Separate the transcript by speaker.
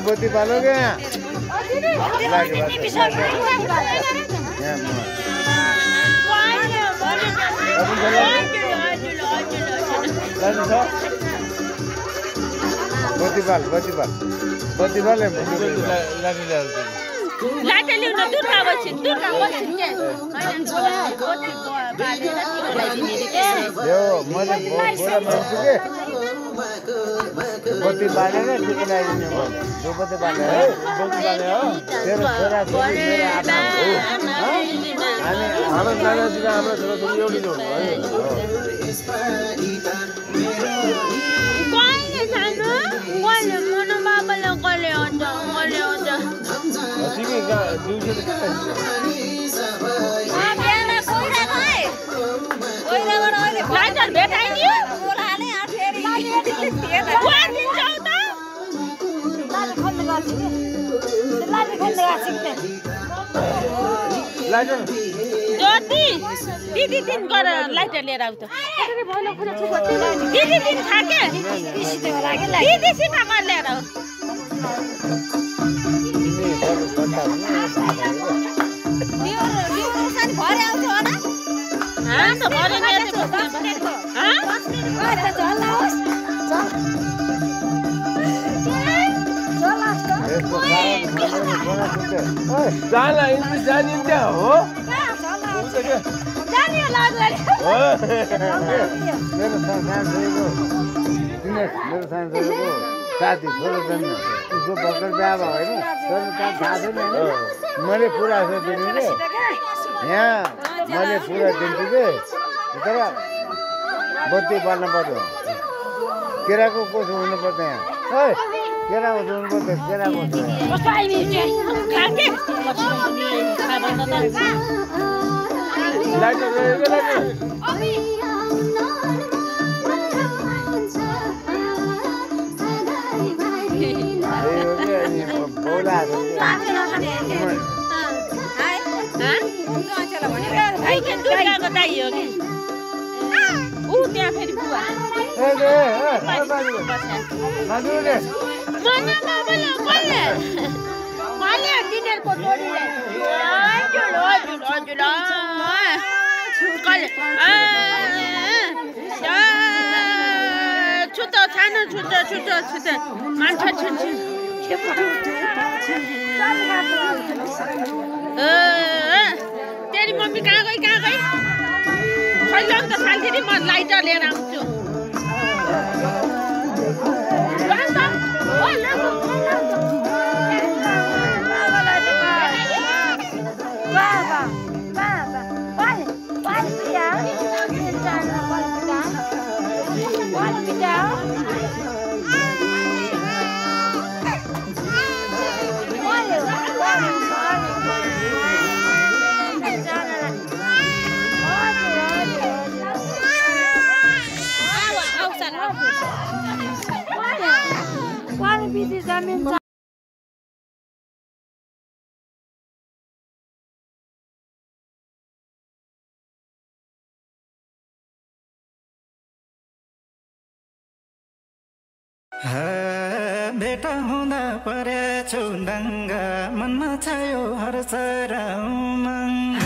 Speaker 1: बत्ती पालोगे बत्ती पाल
Speaker 2: लाटले न दुर्गा बसिन
Speaker 1: यो मैले बोरा मान्छु के बत्ती बालेर ठिक लगाइदिने हो जो बत्ती बाले है बत्ती बाले हो तेरो छोरा छोरी मेरो आफ्ना हो हामी हाम्रो नानाजीले हाम्रो छोरा छोरी एउटै जोड हो
Speaker 2: कहिले जानु कहिले मन बाबाले कहिले हुन्छ
Speaker 1: तिमी दिउँसो त
Speaker 2: लाइटर भेटाइदियो ज्योति दिदी दिन गर लाइटर लिएर आऊ त दिदी दिन थाके दिदी सिधा कर लिएर आऊ
Speaker 1: जाला इन्दी जानिन्छ हो मेरो सानो साथी छोरो जन्म उसको भर्खर बिहा भयो होइन तर थाहा छैन मैले पुरा दिनु के यहाँ मैले पुरा दिन्छु कि तर बत्ती बाल्न पर्यो केराको कोसो हुनुपर्छ यहाँ केरा हुनुपर्छ केरा कोसो
Speaker 2: त्यहाँ फेरि बुवा छुट्टा सानो छुट्टा मान्छे तेरी मम्मी कहाँ गई खैलाउन त सालखेरि म लाइटर लिएर आउँछु
Speaker 3: बेटा हुँदा परेछु दङ्गा मनमा छायो हर्ष र उमङ्ग